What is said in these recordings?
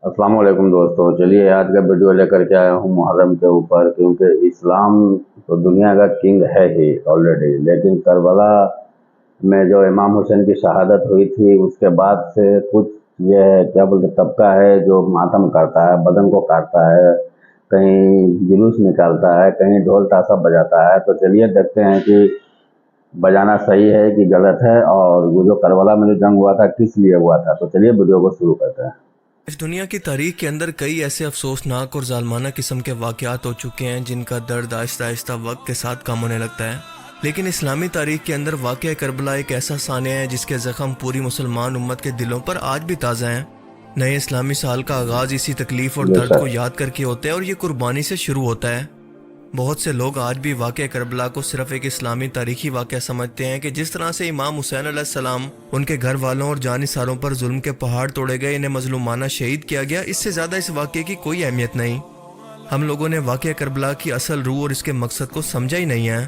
अस्सलाम वालेकुम दोस्तों। चलिए आज का वीडियो लेकर के आया हूँ मुहर्रम के ऊपर, क्योंकि इस्लाम तो दुनिया का किंग है ही ऑलरेडी, लेकिन करबला में जो इमाम हुसैन की शहादत हुई थी उसके बाद से कुछ ये क्या बोलते तबका है जो मातम करता है, बदन को काटता है, कहीं जुलूस निकालता है, कहीं ढोल ताशा बजाता है। तो चलिए देखते हैं कि बजाना सही है कि गलत है, और वो जो करबला में जो जंग हुआ था किस लिए हुआ था। तो चलिए वीडियो को शुरू करते हैं। इस दुनिया की तारीख के अंदर कई ऐसे अफसोसनाक और जालमाना किस्म के वाक़यात हो चुके हैं जिनका दर्द आहिस्ता आहिस्ता वक्त के साथ कम होने लगता है, लेकिन इस्लामी तारीख के अंदर वाक़या करबला एक ऐसा सानिया है जिसके ज़ख्म पूरी मुसलमान उम्मत के दिलों पर आज भी ताज़ा हैं। नए इस्लामी साल का आगाज़ इसी तकलीफ़ और दर्द को याद करके होता है और ये कुर्बानी से शुरू होता है। बहुत से लोग आज भी वाक़या करबला को सिर्फ एक इस्लामी तारीखी वाक़या समझते हैं कि जिस तरह से इमाम हुसैन अलैहिस्सलाम, उनके घर वालों और जानिसारों पर जुल्म के पहाड़ तोड़े गए, इन्हें मजलूमाना शहीद किया गया। इससे ज़्यादा इस वाक़ये की कोई अहमियत नहीं। हम लोगों ने वाक़या करबला की असल रूह और इसके मकसद को समझा ही नहीं है।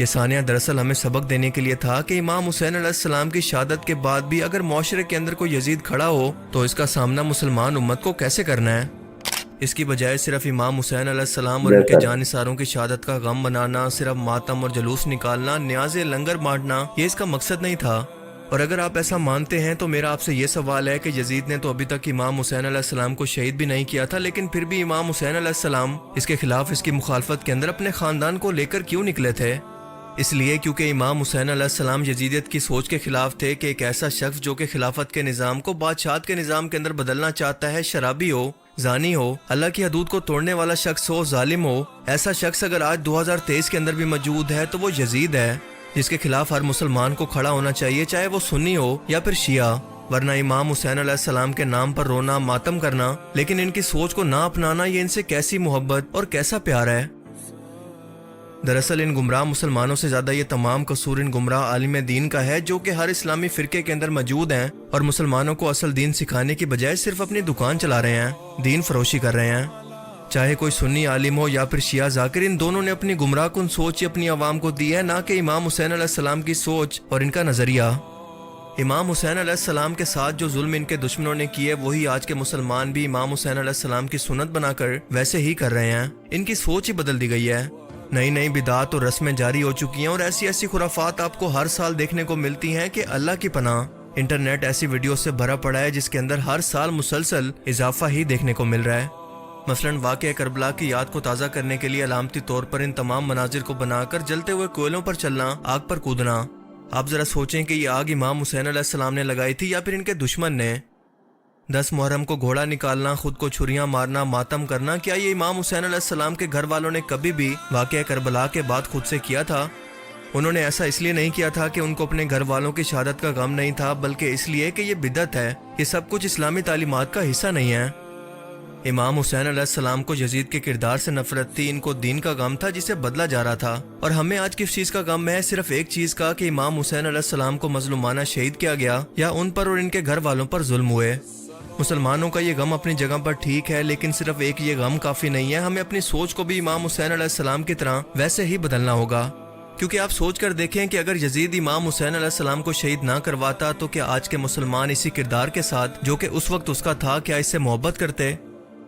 ये सानिया दरअसल हमें सबक देने के लिए था कि इमाम हुसैन अलैहिस्सलाम की शहादत के बाद भी अगर मुआशरे के अंदर कोई यजीद खड़ा हो तो इसका सामना मुसलमान उम्मत को कैसे करना है। इसकी बजाय सिर्फ इमाम हुसैन अलैहिस्सलाम और उनके जानिसारों की शहादत का गम मनाना, सिर्फ मातम और जुलूस निकालना, न्याज़े लंगर बांटना, ये इसका मकसद नहीं था। और अगर आप ऐसा मानते हैं तो मेरा आपसे ये सवाल है कि यजीद ने तो अभी तक इमाम हुसैन अलैहिस्सलाम को शहीद भी नहीं किया था, लेकिन फिर भी इमाम हुसैन अलैहिस्सलाम इसके खिलाफ, इसकी मुखालफत के अंदर अपने ख़ानदान को लेकर क्यों निकले थे। इसलिए क्योंकि इमाम हुसैन अलैहिस्सलाम यजीदियत की सोच के खिलाफ थे कि एक ऐसा शख्स जो कि खिलाफत के निज़ाम को बादशाहत के निज़ाम के अंदर बदलना चाहता है, शराबी हो, जानी हो, अल्लाह की हदूद को तोड़ने वाला शख्स हो, जालिम हो, ऐसा शख्स अगर आज 2023 के अंदर भी मौजूद है तो वो यजीद है, जिसके खिलाफ हर मुसलमान को खड़ा होना चाहिए, चाहे वो सुन्नी हो या फिर शिया। वरना इमाम हुसैन अलैहिस्सलाम के नाम पर रोना, मातम करना, लेकिन इनकी सोच को ना अपनाना, ये इनसे कैसी मोहब्बत और कैसा प्यार है। दरअसल इन गुमराह मुसलमानों से ज़्यादा ये तमाम कसूर इन गुमराह आलिम दीन का है जो कि हर इस्लामी फ़िरके के अंदर मौजूद हैं और मुसलमानों को असल दीन सिखाने की बजाय सिर्फ अपनी दुकान चला रहे हैं, दीन फरोशी कर रहे हैं। चाहे कोई सुन्नी आलिम हो या फिर शिया जाकिर, इन दोनों ने अपनी गुमराह कुन सोच ही अपनी आवाम को दी है, ना कि इमाम हुसैन अलैहिस्सलाम की सोच और इनका नज़रिया। इमाम हुसैन अलैहिस्सलाम के साथ जो जुल्म इनके दुश्मनों ने किए वही आज के मुसलमान भी इमाम हुसैन अलैहिस्सलाम की सुन्नत बनाकर वैसे ही कर रहे हैं। इनकी सोच ही बदल दी गई है। नई नई बिदात और रस्में जारी हो चुकी हैं और ऐसी ऐसी खुराफात आपको हर साल देखने को मिलती हैं कि अल्लाह की पनाह। इंटरनेट ऐसी वीडियो से भरा पड़ा है जिसके अंदर हर साल मुसलसल इजाफा ही देखने को मिल रहा है। मसलन वाक़या करबला की याद को ताज़ा करने के लिए अलामती तौर पर इन तमाम मनाजिर को बनाकर जलते हुए कोयलों पर चलना, आग पर कूदना। आप ज़रा सोचें कि ये आग इमाम हुसैन अलैहिस्सलाम ने लगाई थी या फिर इनके दुश्मन ने। 10 मुहर्रम को घोड़ा निकालना, खुद को छुरियां मारना, मातम करना, क्या ये इमाम हुसैन अलैहिस्सलाम के घर वालों ने कभी भी वाक़या करबला के बाद खुद से किया था? उन्होंने ऐसा इसलिए नहीं किया था कि उनको अपने घर वालों की शहादत का गम नहीं था, बल्कि इसलिए कि ये बिदअत है, ये सब कुछ इस्लामी तालीमात का हिस्सा नहीं है। इमाम हुसैन अलैहिस्सलाम को यजीद के किरदार से नफरत थी, इनको दीन का गम था जिसे बदला जा रहा था। और हमें आज किस चीज़ का गम है? सिर्फ एक चीज़ का कि इमाम हुसैन अलैहिस्सलाम को मजलूमाना शहीद किया गया या उन पर और इनके घर वालों पर जुल्म हुए। मुसलमानों का ये गम अपनी जगह पर ठीक है, लेकिन सिर्फ एक ये गम काफ़ी नहीं है। हमें अपनी सोच को भी इमाम हुसैन अलैहिस्सलाम की तरह वैसे ही बदलना होगा। क्योंकि आप सोच कर देखें कि अगर यजीद इमाम हुसैन अलैहिस्सलाम को शहीद ना करवाता तो क्या आज के मुसलमान इसी किरदार के साथ जो कि उस वक्त उसका था, क्या इससे मोहब्बत करते?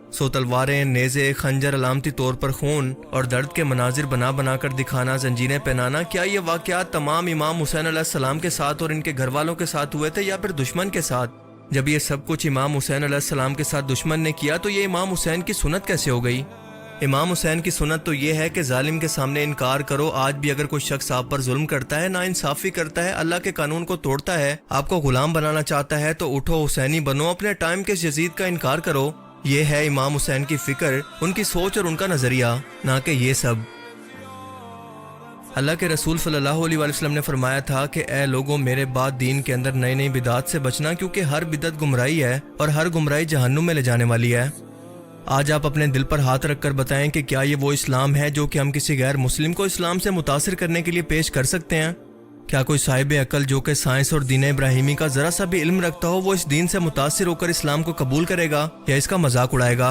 सो तलवारें, नेज़े, खंजर, अलामती तौर पर खून और दर्द के मनाजिर बना बना कर दिखाना, जंजीरें पहनाना, क्या ये वाक़यात तमाम इमाम हुसैन अलैहिस्सलाम के साथ और इनके घर वालों के साथ हुए थे या फिर दुश्मन के साथ? जब ये सब कुछ इमाम हुसैन अलैहिस्सलाम के साथ दुश्मन ने किया तो ये इमाम हुसैन की सुन्नत कैसे हो गई? इमाम हुसैन की सुन्नत तो ये है कि जालिम के सामने इनकार करो। आज भी अगर कोई शख्स आप पर जुल्म करता है, नाइंसाफ़ी करता है, अल्लाह के कानून को तोड़ता है, आपको गुलाम बनाना चाहता है, तो उठो, हुसैनी बनो, अपने टाइम के यजीद का इनकार करो। ये है इमाम हुसैन की फ़िक्र, उनकी सोच और उनका नज़रिया, ना कि ये सब। अल्लाह के रसूल सल्लल्लाहु अलैहि वसल्लम ने फरमाया था कि ए लोगों, मेरे बाद दीन के अंदर नई नई बिदात से बचना, क्योंकि हर बिदत गुमराही है और हर गुमराही जहन्नुम में ले जाने वाली है। आज आप अपने दिल पर हाथ रखकर बताएं कि क्या ये वो इस्लाम है जो कि हम किसी गैर मुस्लिम को इस्लाम से मुतासिर करने के लिए पेश कर सकते हैं? क्या कोई साहिब अकल जो कि साइंस और दीन इब्राहिमी का ज़रा सा भी इल्म रखता हो, वो इस दीन से मुतासिर होकर इस्लाम को कबूल करेगा या इसका मजाक उड़ाएगा?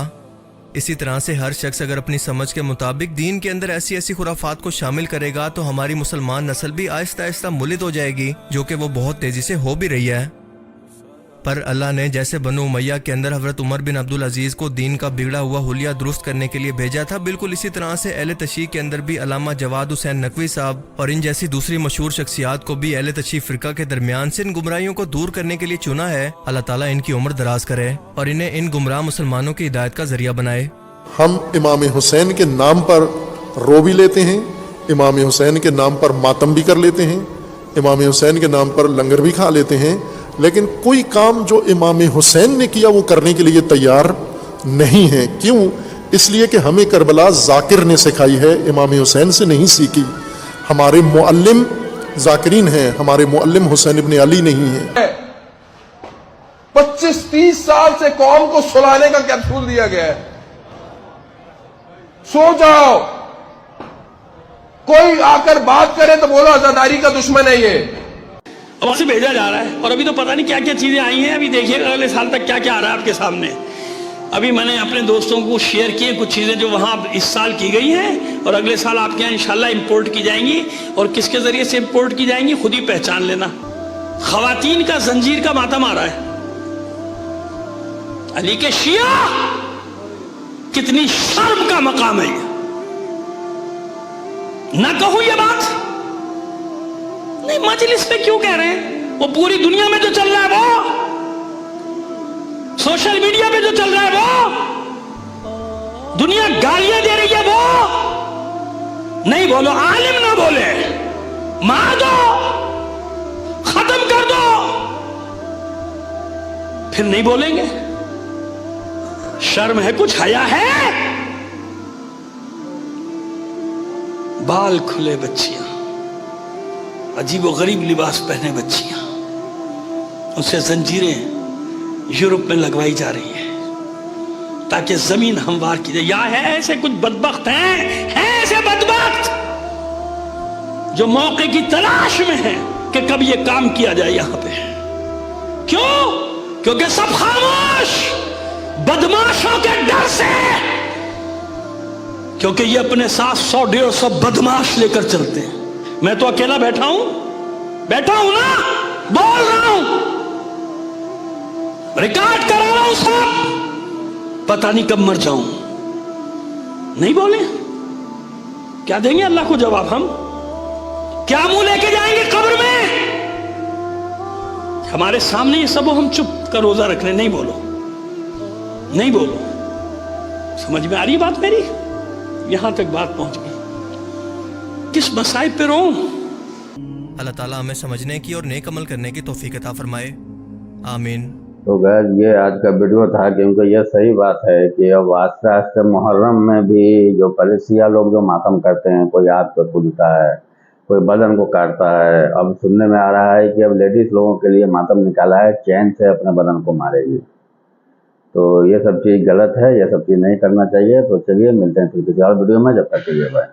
इसी तरह से हर शख्स अगर अपनी समझ के मुताबिक दीन के अंदर ऐसी ऐसी खुराफात को शामिल करेगा तो हमारी मुसलमान नस्ल भी आहिस्ता आहिस्ता मुलिद हो जाएगी, जो कि वो बहुत तेज़ी से हो भी रही है। پر اللہ نے جیسے بنو امیہ کے اندر حضرت عمر بن عبدالعزیز کو دین کا بگڑا ہوا حلیہ درست کرنے کے لیے بھیجا تھا، بالکل اسی طرح سے اہل تشیع کے اندر بھی علامہ جواد حسین نقوی صاحب اور ان جیسی دوسری مشہور شخصیات کو بھی اہل تشیع فرقہ کے درمیان سے ان گمراہیوں کو دور کرنے کے لیے چنا ہے۔ اللہ تعالیٰ ان کی عمر دراز کرے اور انہیں ان گمراہ مسلمانوں کی ہدایت کا ذریعہ بنائے۔ ہم امام حسین کے نام پر رو بھی لیتے ہیں، امام حسین کے نام پر ماتم بھی کر لیتے ہیں، امام حسین کے نام پر لنگر بھی کھا لیتے ہیں، لیکن کوئی کام جو امام حسین نے کیا وہ کرنے کے لیے تیار نہیں ہے۔ کیوں؟ اس لیے کہ ہمیں کربلا ذاکر نے سکھائی ہے، امام حسین سے نہیں سیکھی۔ ہمارے معلم ذاکرین ہیں، ہمارے معلم حسین ابن علی نہیں ہیں۔ 25-30 سال سے قوم کو سلانے کا کیپسول دیا گیا ہے، سو جاؤ، کوئی آ کر بات کرے تو بولو عزاداری کا دشمن ہے یہ۔ وہاں سے بھیجا جا رہا ہے، اور ابھی تو پتہ نہیں کیا کیا چیزیں آئی ہیں۔ ابھی دیکھیے اگلے سال تک کیا کیا آ رہا ہے آپ کے سامنے۔ ابھی میں نے اپنے دوستوں کو شیئر کیے کچھ چیزیں جو وہاں اس سال کی گئی ہیں اور اگلے سال آپ کے یہاں انشاءاللہ امپورٹ کی جائیں گی، اور کس کے ذریعے سے امپورٹ کی جائیں گی خود ہی پہچان لینا۔ خواتین کا زنجیر کا ماتم آ رہا ہے۔ علی کے شیعہ، کتنی شرم کا مقام ہے یہ۔ نہ کہوں یہ بات نہیں، مجلس پہ کیوں کہہ رہے ہیں؟ وہ پوری دنیا میں جو چل رہا ہے، وہ سوشل میڈیا پہ جو چل رہا ہے، وہ دنیا گالیاں دے رہی ہے، وہ نہیں بولو، عالم نہ بولے، مار دو، ختم کر دو، پھر نہیں بولیں گے؟ شرم ہے، کچھ حیا ہے؟ بال کھلے بچیاں، عجیب و غریب لباس پہنے بچیاں، اسے زنجیریں یورپ میں لگوائی جا رہی ہیں تاکہ زمین ہموار کی جائے۔ یا ہے ایسے کچھ بدبخت ہیں ایسے بدبخت جو موقع کی تلاش میں ہیں کہ کب یہ کام کیا جائے یہاں پہ۔ کیوں؟ کیونکہ سب خاموش، بدماشوں کے ڈر سے، کیونکہ یہ اپنے ساتھ 100-150 بدماش لے کر چلتے ہیں۔ میں تو اکیلا بیٹھا ہوں نا، بول رہا ہوں، ریکارڈ کرا رہا ہوں، سب پتہ نہیں کب مر جاؤں۔ نہیں بولے کیا دیں گے اللہ کو جواب؟ ہم کیا منہ لے کے جائیں گے قبر میں؟ ہمارے سامنے یہ سب ہم چپ کر روزہ رکھ لیں، نہیں بولو، نہیں بولو۔ سمجھ میں آ رہی ہے بات میری؟ یہاں تک بات پہنچ گئی، کس مصائب پہ رہوں؟ اللہ تعالیٰ ہمیں سمجھنے کی اور نیک عمل کرنے کی توفیق عطا فرمائے، آمین۔ تو غیر یہ آج کا ویڈیو تھا، کیونکہ یہ صحیح بات ہے کہ اب آہستہ آہستہ محرم میں بھی جو پلیسیا لوگ جو ماتم کرتے ہیں، کوئی ہاتھ پہ کودتا ہے، کوئی بدن کو کاٹتا ہے، اب سننے میں آ رہا ہے کہ اب لیڈیز لوگوں کے لیے ماتم نکالا ہے، چین سے اپنے بدن کو مارے گی۔ تو یہ سب چیز غلط ہے، یہ سب چیز نہیں کرنا چاہیے۔ تو چلیے ملتے ہیں پھر کسی اور ویڈیو میں، جب تک کے لیے بائے۔